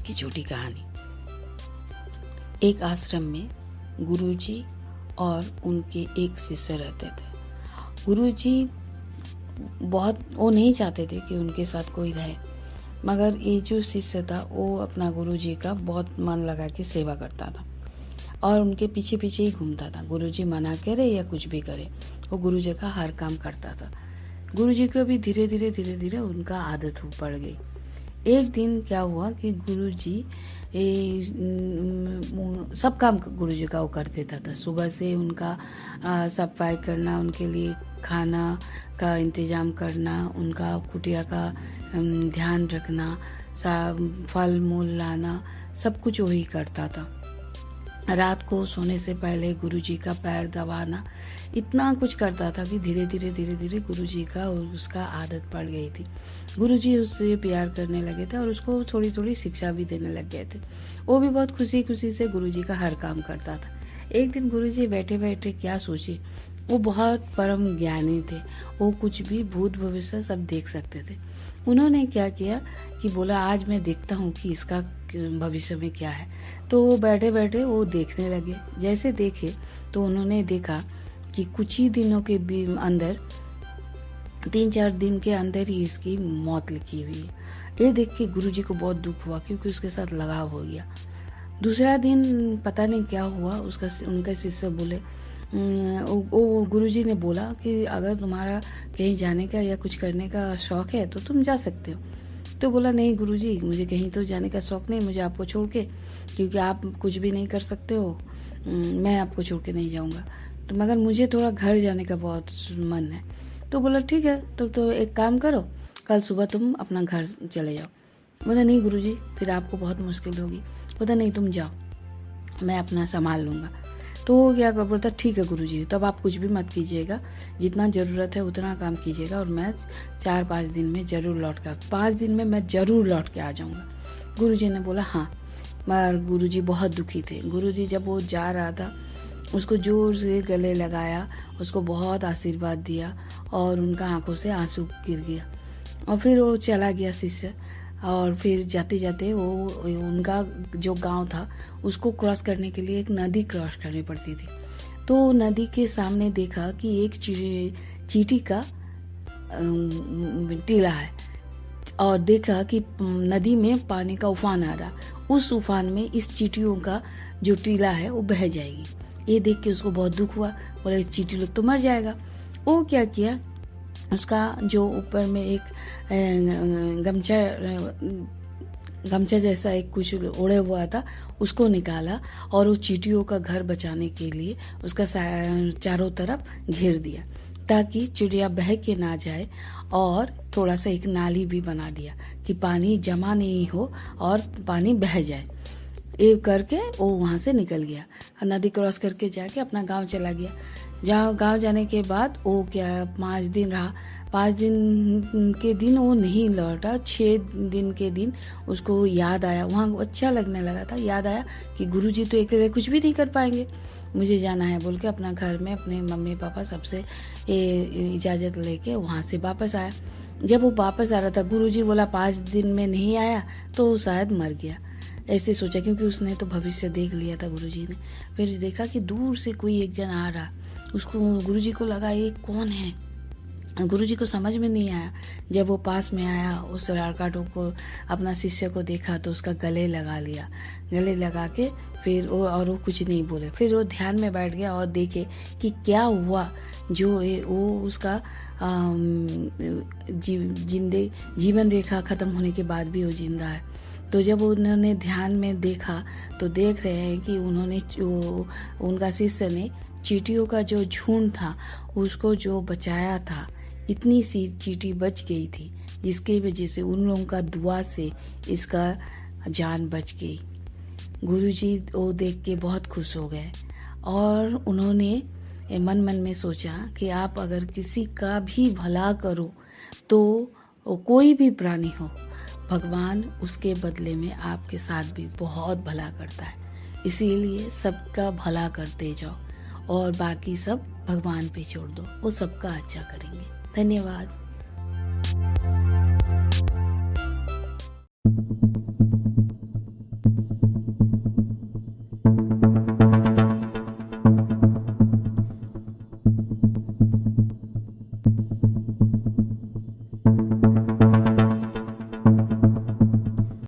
की छोटी कहानी। एक आश्रम में गुरुजी और उनके एक शिष्य रहते थे। गुरुजी बहुत वो नहीं चाहते थे कि उनके साथ कोई रहे, मगर ये जो शिष्य था वो अपना गुरुजी का बहुत मन लगा के सेवा करता था और उनके पीछे पीछे ही घूमता था। गुरुजी मना करे या कुछ भी करे, वो गुरुजी का हर काम करता था। गुरुजी को भी धीरे धीरे उनका आदत हो पड़ गई। एक दिन क्या हुआ कि गुरुजी सब काम गुरुजी का वो कर देता था। सुबह से उनका सफाई करना, उनके लिए खाना का इंतजाम करना, उनका कुटिया का ध्यान रखना, फल मूल लाना, सब कुछ वही करता था। रात को सोने से पहले गुरुजी का पैर दबाना, इतना कुछ करता था कि धीरे धीरे गुरुजी का उसका आदत पड़ गई थी। गुरुजी उससे प्यार करने लगे थे और उसको थोड़ी थोड़ी शिक्षा भी देने लग गए थे। वो भी बहुत खुशी से गुरुजी का हर काम करता था। एक दिन गुरुजी बैठे बैठे क्या सोचे, वो बहुत परम ज्ञानी थे, वो कुछ भी भूत भविष्य सब देख सकते थे। उन्होंने क्या किया कि बोला आज मैं देखता हूँ कि इसका भविष्य में क्या है। तो वो बैठे बैठे वो देखने लगे। जैसे देखे तो उन्होंने देखा कि कुछ ही दिनों के अंदर 3-4 दिन के अंदर ही इसकी मौत लिखी हुई है। ये देख के गुरुजी को बहुत दुख हुआ क्योंकि उसके साथ लगाव हो गया। दूसरा दिन पता नहीं क्या हुआ, उनका शिष्य बोले वो गुरुजी ने बोला कि अगर तुम्हारा कहीं जाने का या कुछ करने का शौक है तो तुम जा सकते हो। तो बोला नहीं गुरुजी, मुझे कहीं तो जाने का शौक नहीं, मुझे आपको छोड़ के, क्योंकि आप कुछ भी नहीं कर सकते हो, मैं आपको छोड़ के नहीं जाऊंगा। तो मगर मुझे थोड़ा घर जाने का बहुत मन है। तो बोला ठीक है, तो एक काम करो, कल सुबह तुम अपना घर चले जाओ। बोला नहीं गुरुजी, फिर आपको बहुत मुश्किल होगी। बोला नहीं तुम जाओ, मैं अपना संभाल लूंगा। तो क्या बोलता ठीक है गुरुजी, तब आप कुछ भी मत कीजिएगा, जितना जरूरत है उतना काम कीजिएगा और मैं 4-5 दिन में जरूर लौट के 5 दिन में मैं जरूर लौट के आ जाऊंगा। गुरुजी ने बोला हाँ। मगर गुरुजी बहुत दुखी थे। गुरुजी जब वो जा रहा था उसको जोर से गले लगाया, उसको बहुत आशीर्वाद दिया और उनका आंखों से आंसू गिर गया और फिर वो चला गया शिष्य। और फिर जाते जाते वो उनका जो गांव था उसको क्रॉस करने के लिए एक नदी क्रॉस करनी पड़ती थी। तो नदी के सामने देखा कि एक चींटी का टीला है और देखा कि नदी में पानी का उफान आ रहा। उस उफान में इस चींटियों का जो टीला है वो बह जाएगी। ये देख के उसको बहुत दुख हुआ, बोले चींटी लोग तो मर जाएगा। वो क्या किया, उसका जो ऊपर में एक गमछा जैसा एक कुछ ओढ़े हुआ था उसको निकाला और वो चींटियों का घर बचाने के लिए उसका चारों तरफ घेर दिया ताकि चिड़िया बह के ना जाए, और थोड़ा सा एक नाली भी बना दिया कि पानी जमा नहीं हो और पानी बह जाए। ये करके वो वहां से निकल गया, नदी क्रॉस करके जाके अपना गांव चला गया। जहाँ गांव जाने के बाद वो क्या 5 दिन रहा। 5 दिन के दिन वो नहीं लौटा। 6 दिन के दिन उसको याद आया, वहाँ अच्छा लगने लगा था, याद आया कि गुरुजी तो अकेले कुछ भी नहीं कर पाएंगे, मुझे जाना है बोल के अपना घर में अपने मम्मी पापा सबसे इजाजत लेके वहाँ से वापस आया। जब वो वापस आ रहा था गुरुजी बोला 5 दिन में नहीं आया तो वो शायद मर गया, ऐसे सोचा, क्योंकि उसने तो भविष्य देख लिया था गुरुजी ने। फिर देखा कि दूर से कोई एक जन आ रहा, उसको गुरुजी को लगा ये कौन है, गुरुजी को समझ में नहीं आया। जब वो पास में आया उस लड़का को अपना शिष्य को देखा तो उसका गले लगा लिया, गले लगा के फिर वो कुछ नहीं बोले। फिर वो ध्यान में बैठ गया और देखे कि क्या हुआ, जो वो उसका जीवन रेखा खत्म होने के बाद भी वो जिंदा है। तो जब उन्होंने ध्यान में देखा तो देख रहे हैं कि उनका शिष्य ने चींटियों का जो झुंड था उसको जो बचाया था, इतनी सी चींटी बच गई थी जिसकी वजह से उन लोगों का दुआ से इसका जान बच गई। गुरुजी वो देख के बहुत खुश हो गए और उन्होंने मन में सोचा कि आप अगर किसी का भी भला करो तो कोई भी प्राणी हो, भगवान उसके बदले में आपके साथ भी बहुत भला करता है। इसीलिए सबका भला करते जाओ और बाकी सब भगवान पे छोड़ दो, वो सबका अच्छा करेंगे। धन्यवाद।